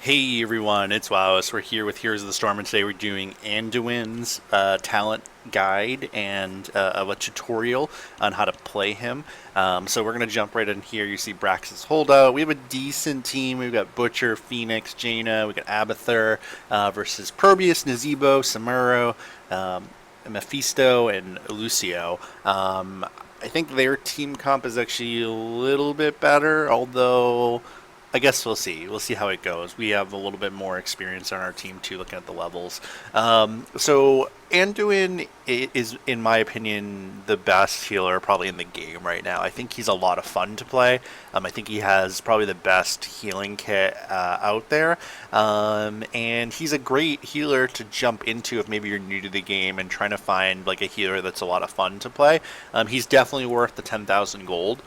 Hey everyone, it's Wowous. We're here with Heroes of the Storm, and today we're doing Anduin's talent guide and a tutorial on how to play him. So we're going to jump right in here. You see Brax's holdout. We have a decent team. We've got Butcher, Phoenix, Jaina, we got Abathur versus Probius, Nazebo, Samuro, Mephisto, and Lucio. I think their team comp is actually a little bit better, although I guess we'll see. We'll see how it goes. We have a little bit more experience on our team too, looking at the levels. So Anduin is, in my opinion, the best healer probably in the game right now. I think he's a lot of fun to play. I think he has probably the best healing kit out there, and he's a great healer to jump into if maybe you're new to the game and trying to find like a healer that's a lot of fun to play. He's definitely worth the 10,000 gold,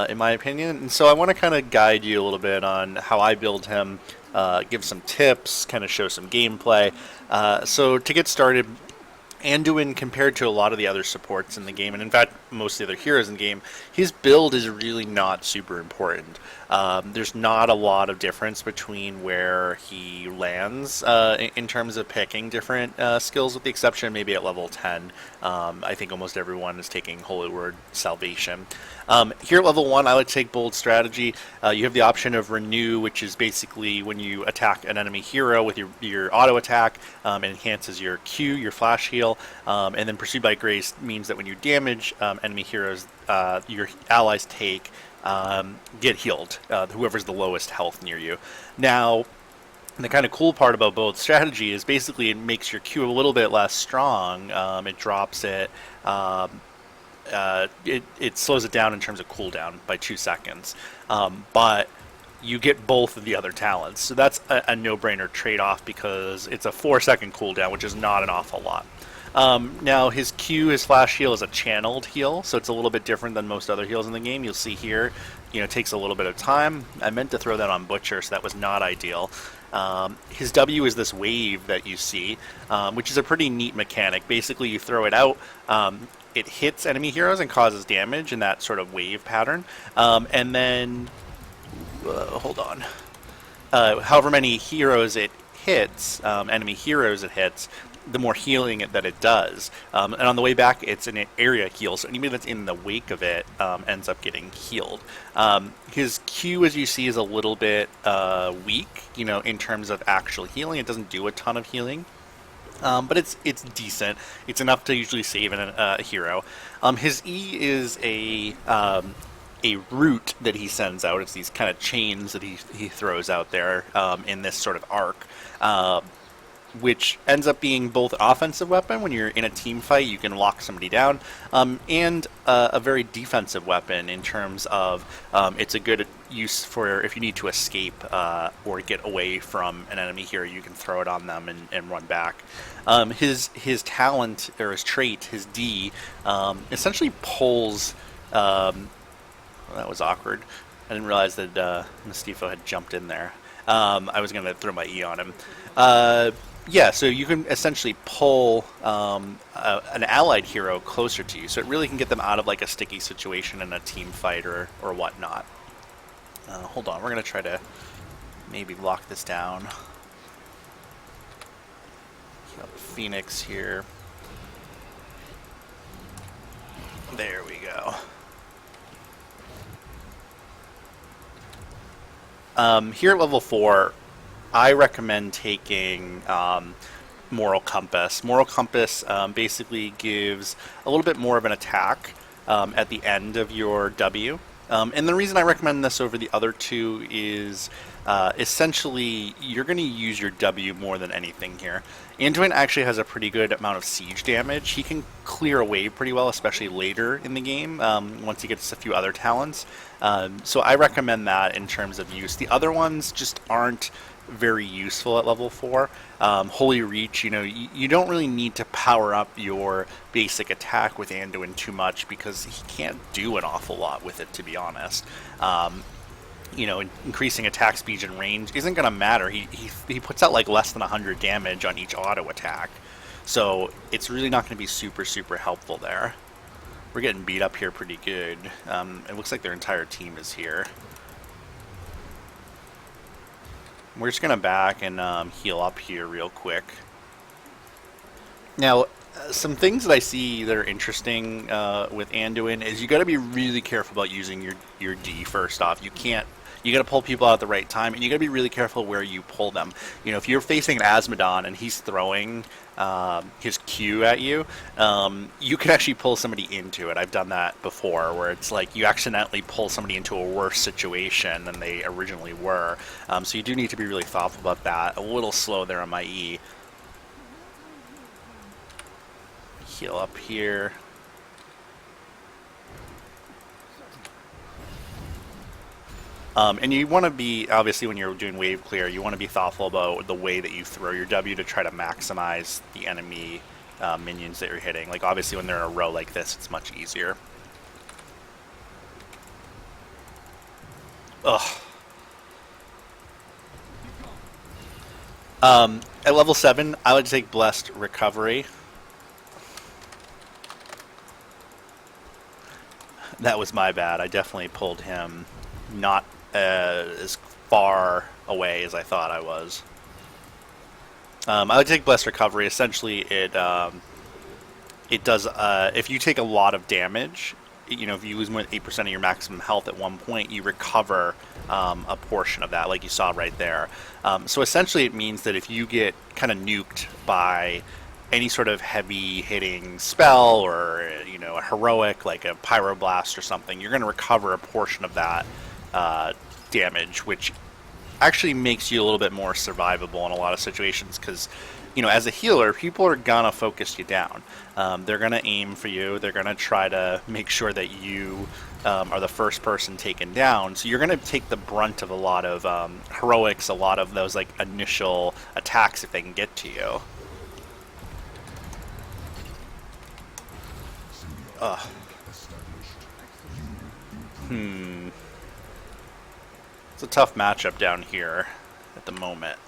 in my opinion. And so I want to kind of guide you a little bit on how I build him, give some tips, kind of show some gameplay. So to get started, Anduin, compared to a lot of the other supports in the game, and in fact most of the other heroes in the game, his build is really not super important. There's not a lot of difference between where he lands in terms of picking different skills, with the exception maybe at level 10. I think almost everyone is taking Holy Word Salvation. Here at level 1, I would take Bold Strategy. You have the option of Renew, which is basically when you attack an enemy hero with your auto attack, it enhances your Q, your flash heal, and then Pursued by Grace means that when you damage enemy heroes your allies take, get healed, whoever's the lowest health near you. Now, the kind of cool part about Bold Strategy is basically it makes your Q a little bit less strong. It drops it. It slows it down in terms of cooldown by 2 seconds, but you get both of the other talents. So that's a no-brainer trade-off because it's a 4-second cooldown, which is not an awful lot. Now his Q, his flash heal, is a channeled heal, so it's a little bit different than most other heals in the game. You'll see here, it takes a little bit of time. I meant to throw that on Butcher, so that was not ideal. His W is this wave that you see, which is a pretty neat mechanic. Basically, you throw it out, it hits enemy heroes and causes damage in that sort of wave pattern, and then, hold on, however many heroes it hits, enemy heroes it hits, the more healing that it does. And on the way back, it's an area heal, so anybody that's in the wake of it ends up getting healed. His Q, as you see, is a little bit weak, in terms of actual healing. It doesn't do a ton of healing. But it's decent. It's enough to usually save a hero. His E is a root that he sends out. It's these kind of chains that he throws out there in this sort of arc, which ends up being both an offensive weapon when you're in a team fight, you can lock somebody down, and a very defensive weapon in terms of it's a good use for if you need to escape or get away from an enemy hero, you can throw it on them and run back. His talent, or his trait, his D, essentially pulls... that was awkward. I didn't realize that Mistifo had jumped in there. I was going to throw my E on him. Yeah, so you can essentially pull an allied hero closer to you, so it really can get them out of like a sticky situation in a team fight or whatnot. Hold on, we're going to try to maybe lock this down. Got Phoenix here. There we go. Here at level 4, I recommend taking Moral Compass. Moral Compass basically gives a little bit more of an attack at the end of your W. And the reason I recommend this over the other two is essentially you're going to use your W more than anything here. Anduin actually has a pretty good amount of siege damage. He can clear a wave pretty well, especially later in the game, once he gets a few other talents. So I recommend that in terms of use. The other ones just aren't very useful at level 4. Holy Reach, you don't really need to power up your basic attack with Anduin too much because he can't do an awful lot with it, to be honest. Increasing attack speed and range isn't going to matter. He puts out like less than 100 damage on each auto attack, so it's really not going to be super, super helpful there. We're getting beat up here pretty good. It looks like their entire team is here. We're just going to back and heal up here real quick. Now, some things that I see that are interesting with Anduin is you got to be really careful about using your D first off. You got to pull people out at the right time, and you got to be really careful where you pull them. You know, if you're facing an Asmodon and he's throwing his Q at you, you can actually pull somebody into it. I've done that before, where it's like you accidentally pull somebody into a worse situation than they originally were. So you do need to be really thoughtful about that. A little slow there on my E. Heal up here. And you want to be, obviously when you're doing wave clear, you want to be thoughtful about the way that you throw your W to try to maximize the enemy minions that you're hitting. Like obviously when they're in a row like this, it's much easier. Ugh. At level 7, I would take Blessed Recovery. That was my bad. I definitely pulled him not as far away as I thought I was. I would take Blessed Recovery. Essentially, it does, if you take a lot of damage, you know, if you lose more than 8% of your maximum health at one point, you recover a portion of that, like you saw right there. So essentially it means that if you get kind of nuked by any sort of heavy hitting spell or, you know, a heroic like a pyroblast or something, you're going to recover a portion of that damage, which actually makes you a little bit more survivable in a lot of situations because, you know, as a healer, people are going to focus you down. They're going to aim for you. They're going to try to make sure that you are the first person taken down. So you're going to take the brunt of a lot of heroics, a lot of those like initial attacks if they can get to you. It's a tough matchup down here at the moment.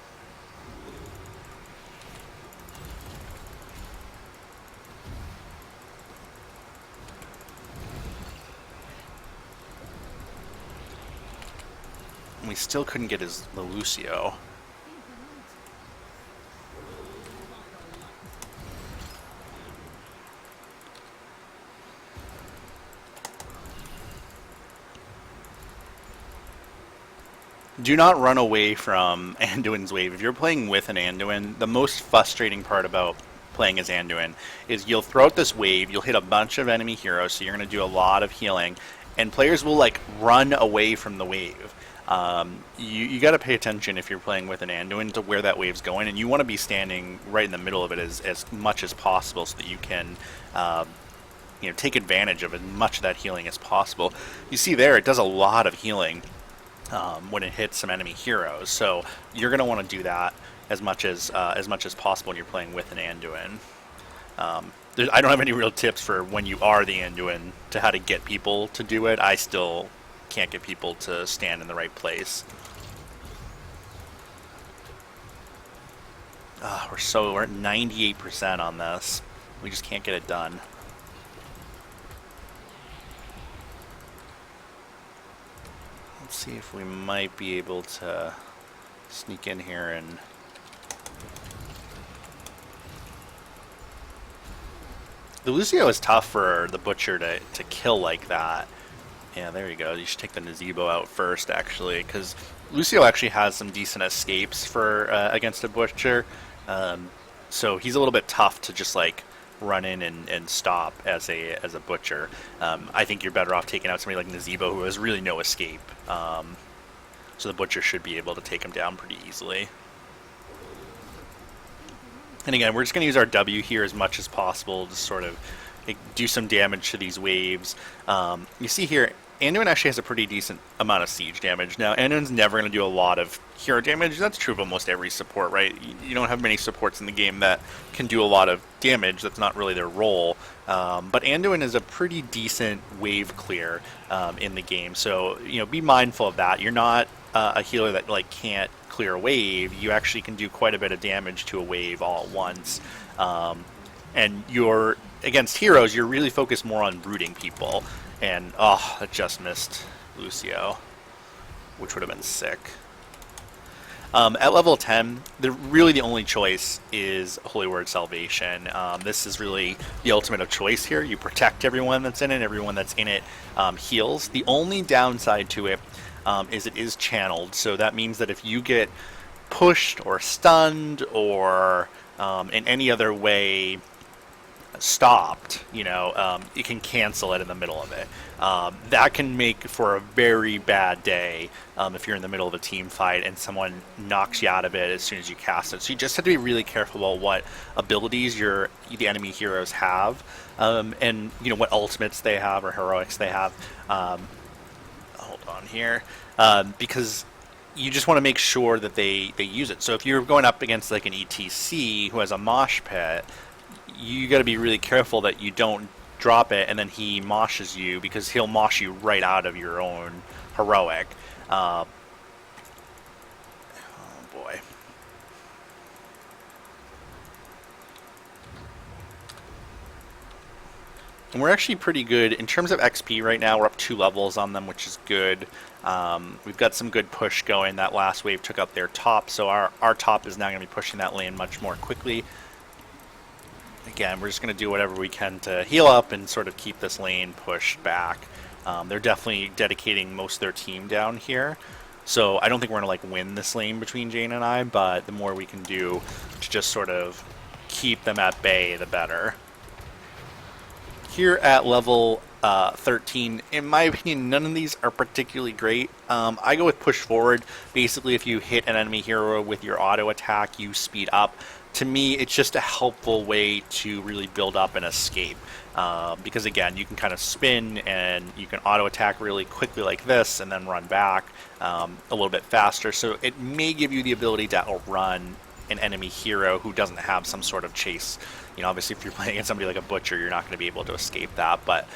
We still couldn't get his Lucio. Do not run away from Anduin's wave. If you're playing with an Anduin, the most frustrating part about playing as Anduin is you'll throw out this wave, you'll hit a bunch of enemy heroes, so you're going to do a lot of healing, and players will like run away from the wave. You got to pay attention if you're playing with an Anduin to where that wave's going, and you want to be standing right in the middle of it as much as possible so that you can you know, take advantage of as much of that healing as possible. You see there, it does a lot of healing when it hits some enemy heroes, so you're going to want to do that as much as possible when you're playing with an Anduin. I don't have any real tips for when you are the Anduin to how to get people to do it. I still can't get people to stand in the right place. We're at 98% on this. We just can't get it done. Let's see if we might be able to sneak in here and... The Lucio is tough for the Butcher to kill like that. Yeah, there you go. You should take the Nazebo out first, actually, because Lucio actually has some decent escapes for against a Butcher. So he's a little bit tough to just like run in and stop as a Butcher. I think you're better off taking out somebody like Nazebo who has really no escape. So the Butcher should be able to take him down pretty easily. And again, we're just going to use our W here as much as possible to sort of do some damage to these waves. You see here, Anduin actually has a pretty decent amount of siege damage. Now, Anduin's never going to do a lot of hero damage. That's true of almost every support, right? You don't have many supports in the game that can do a lot of damage. That's not really their role. But Anduin is a pretty decent wave clear in the game. So, you know, be mindful of that. You're not a healer that like can't clear a wave. You actually can do quite a bit of damage to a wave all at once. And you're against heroes, you're really focused more on rooting people. And, I just missed Lucio, which would have been sick. At level 10, really the only choice is Holy Word Salvation. This is really the ultimate of choice here. You protect everyone that's in it, everyone that's in it heals. The only downside to it is it is channeled, so that means that if you get pushed or stunned or in any other way stopped, you can cancel it in the middle of it. That can make for a very bad day if you're in the middle of a team fight and someone knocks you out of it as soon as you cast it. So you just have to be really careful about what abilities the enemy heroes have, and what ultimates they have or heroics they have. Hold on here, because you just want to make sure that they use it. So if you're going up against like an ETC who has a mosh pit, you got to be really careful that you don't drop it and then he moshes you, because he'll mosh you right out of your own heroic. Oh boy. And we're actually pretty good in terms of XP right now. We're up 2 levels on them, which is good. We've got some good push going. That last wave took out their top, so our top is now going to be pushing that lane much more quickly. Again, we're just going to do whatever we can to heal up and sort of keep this lane pushed back. They're definitely dedicating most of their team down here, so I don't think we're going to win this lane between Jane and I, but the more we can do to just sort of keep them at bay, the better. Here at level 13, in my opinion, none of these are particularly great. I go with push forward. Basically, if you hit an enemy hero with your auto attack, you speed up. To me, it's just a helpful way to really build up and escape. Because again, you can kind of spin and you can auto attack really quickly like this and then run back a little bit faster. So it may give you the ability to outrun an enemy hero who doesn't have some sort of chase. Obviously if you're playing against somebody like a butcher, you're not going to be able to escape that. But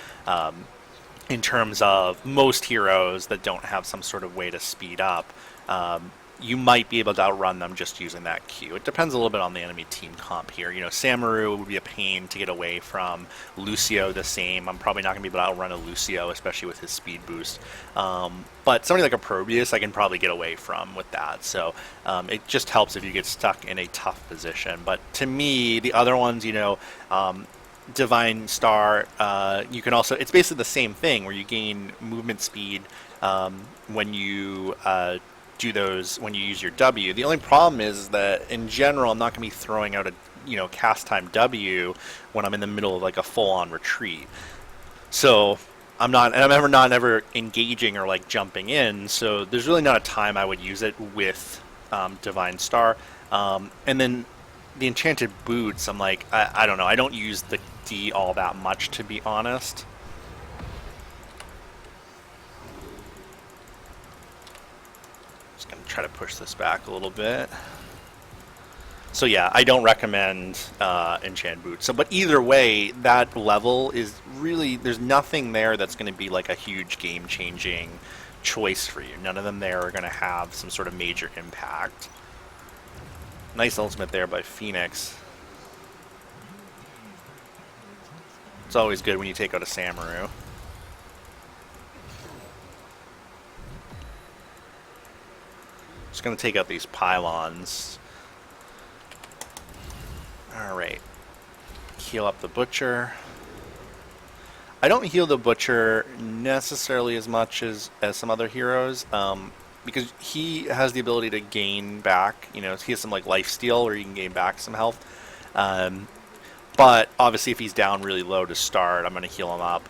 in terms of most heroes that don't have some sort of way to speed up, you might be able to outrun them just using that Q. It depends a little bit on the enemy team comp here. Samaru would be a pain to get away from. Lucio the same. I'm probably not going to be able to outrun a Lucio, especially with his speed boost. But somebody like a Probius, I can probably get away from with that. So it just helps if you get stuck in a tough position. But to me, the other ones, Divine Star, you can also, it's basically the same thing where you gain movement speed when you do those, when you use your W. The only problem is that in general I'm not going to be throwing out a cast time W when I'm in the middle of a full-on retreat. So I'm ever engaging or jumping in, so there's really not a time I would use it with Divine Star. And then the Enchanted Boots, I'm I don't know, I don't use the D all that much, to be honest. Just going to try to push this back a little bit. So yeah, I don't recommend Enchant Boots. But either way, that level is really, there's nothing there that's going to be a huge game-changing choice for you. None of them there are going to have some sort of major impact. Nice ultimate there by Phoenix. It's always good when you take out a Samaru. Just going to take out these pylons. Alright. Heal up the Butcher. I don't heal the Butcher necessarily as much as some other heroes, because he has the ability to gain back, he has some life steal where you can gain back some health. But obviously if he's down really low to start, I'm going to heal him up.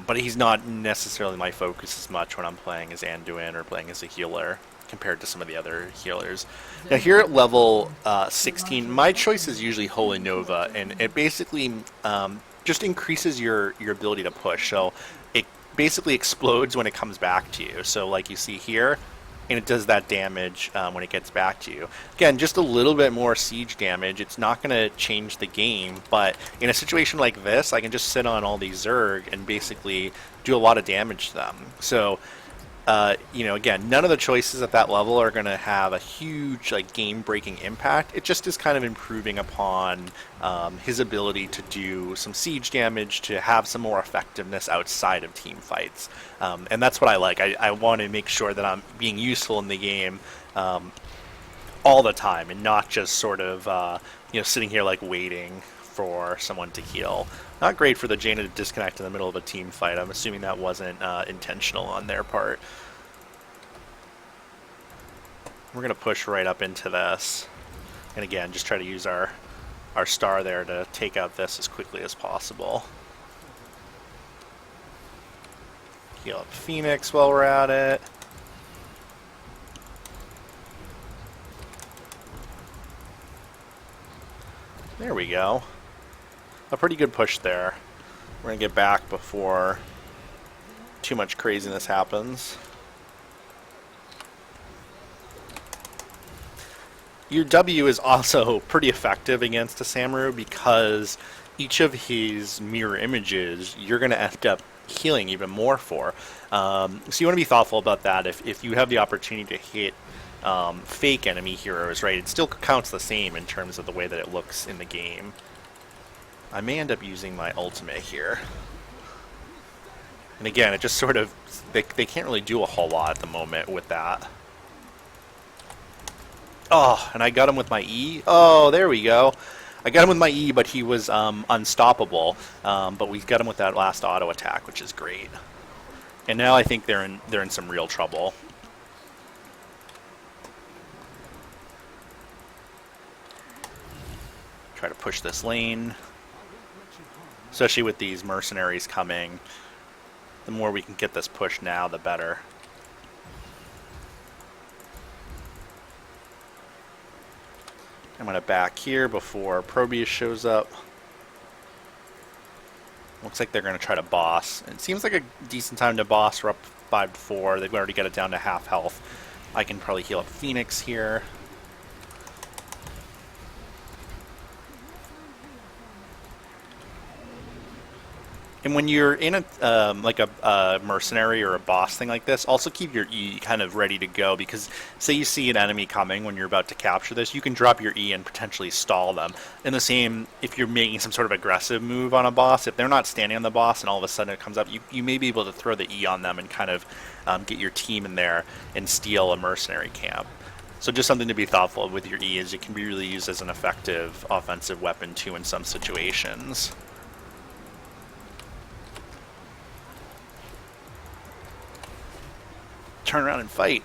But he's not necessarily my focus as much when I'm playing as Anduin or playing as a healer compared to some of the other healers. Now here at level 16, my choice is usually Holy Nova, and it basically just increases your ability to push. So it basically explodes when it comes back to you. So like you see here, and it does that damage when it gets back to you. Again, just a little bit more siege damage. It's not going to change the game, but in a situation like this, I can just sit on all these Zerg and basically do a lot of damage to them. So again, none of the choices at that level are going to have a huge game-breaking impact. It just is kind of improving upon his ability to do some siege damage, to have some more effectiveness outside of team fights. And that's what I like. I want to make sure that I'm being useful in the game all the time and not just sort of sitting here like waiting for someone to heal. Not great for the Jaina to disconnect in the middle of a team fight. I'm assuming that wasn't intentional on their part. We're going to push right up into this. And again, just try to use our star there to take out this as quickly as possible. Heal up Phoenix while we're at it. There we go. A pretty good push there. We're going to get back before too much craziness happens. Your W is also pretty effective against a Samaru because each of his mirror images you're going to end up healing even more for. So you want to be thoughtful about that. If you have the opportunity to hit fake enemy heroes, right, it still counts the same in terms of the way that it looks in the game. I may end up using my ultimate here. And again, it just sort of, they can't really do a whole lot at the moment with that. Oh, and I got him with my E. Oh, there we go. I got him with my E, but he was unstoppable. But we got him with that last auto attack, which is great. And now I think they're in some real trouble. Try to push this lane. Especially with these mercenaries coming. The more we can get this push now, the better. I'm going to back here before Proteus shows up. Looks like they're going to try to boss. It seems like a decent time to boss. We're up 5-4. They've already got it down to half health. I can probably heal up Phoenix here. And when you're in a like a mercenary or a boss thing like this, also keep your E kind of ready to go, because say you see an enemy coming when you're about to capture this, you can drop your E and potentially stall them. And the same if you're making some sort of aggressive move on a boss, if they're not standing on the boss and all of a sudden it comes up, you may be able to throw the E on them and kind of get your team in there and steal a mercenary camp. So just something to be thoughtful of with your E, is it can be really used as an effective offensive weapon too in some situations. Turn around and fight.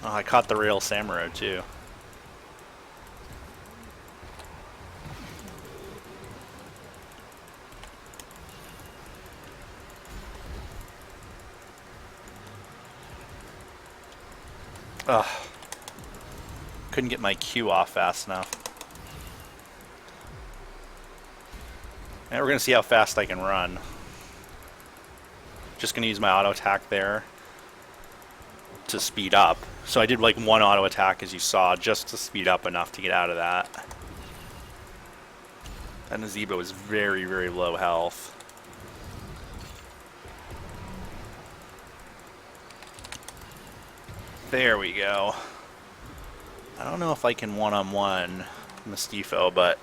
Oh, I caught the real Samaru too. Ugh. Couldn't get my Q off fast enough. And we're going to see how fast I can run. Just going to use my auto attack there to speed up. So I did like one auto attack, as you saw, just to speed up enough to get out of that. And Nazebo is very, very low health. There we go. I don't know if I can one-on-one Mistifo, but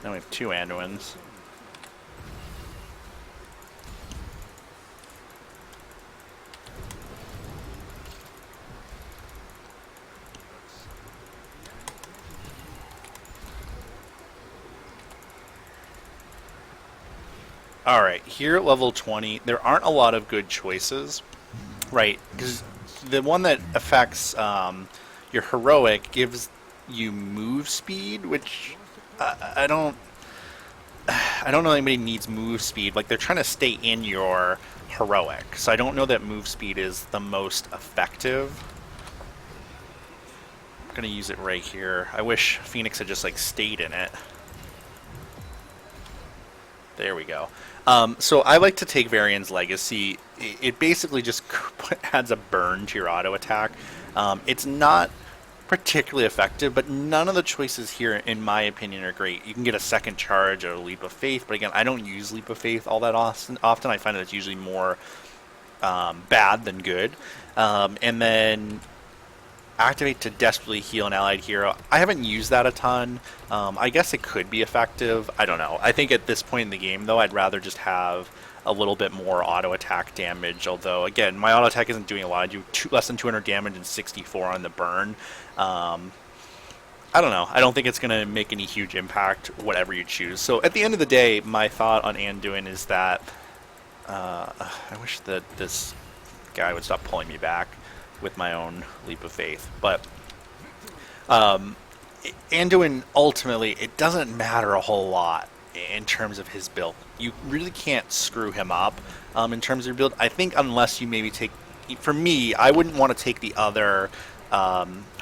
then we have two Anduins. Alright, here at level 20, there aren't a lot of good choices, right? Because the one that affects your heroic gives you move speed, which I don't know anybody needs move speed. Like, they're trying to stay in your heroic, so I don't know that move speed is the most effective. I'm gonna use it right here. I wish Phoenix had just like stayed in it. There we go. So I like to take Varian's Legacy. It basically just adds a burn to your auto attack. It's not particularly effective, but none of the choices here, in my opinion, are great. You can get a second charge or a Leap of Faith, but again, I don't use Leap of Faith all that often. I find that it's usually more bad than good. And then activate to desperately heal an allied hero. I haven't used that a ton. I guess it could be effective. I don't know. I think at this point in the game, though, I'd rather just have a little bit more auto attack damage. Although, again, my auto attack isn't doing a lot. I do less than 200 damage and 64 on the burn. I don't know. I don't think it's going to make any huge impact, whatever you choose. So at the end of the day, my thought on Anduin is that I wish that this guy would stop pulling me back with my own leap of faith. But Anduin, ultimately, it doesn't matter a whole lot in terms of his build. You really can't screw him up in terms of your build. I think unless you maybe take... For me, I wouldn't want to take the other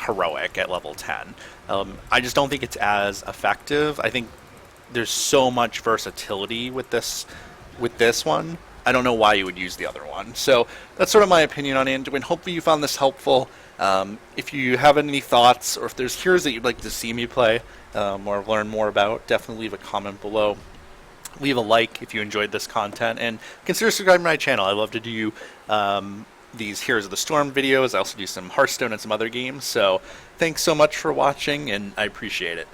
heroic at level 10. I just don't think it's as effective. I think there's so much versatility with this one. I don't know why you would use the other one. So that's sort of my opinion on Anduin. Hopefully you found this helpful. If you have any thoughts, or if there's heroes that you'd like to see me play or learn more about, definitely leave a comment below. Leave a like if you enjoyed this content, and consider subscribing to my channel. I love to do these Heroes of the Storm videos. I also do some Hearthstone and some other games. So thanks so much for watching, and I appreciate it.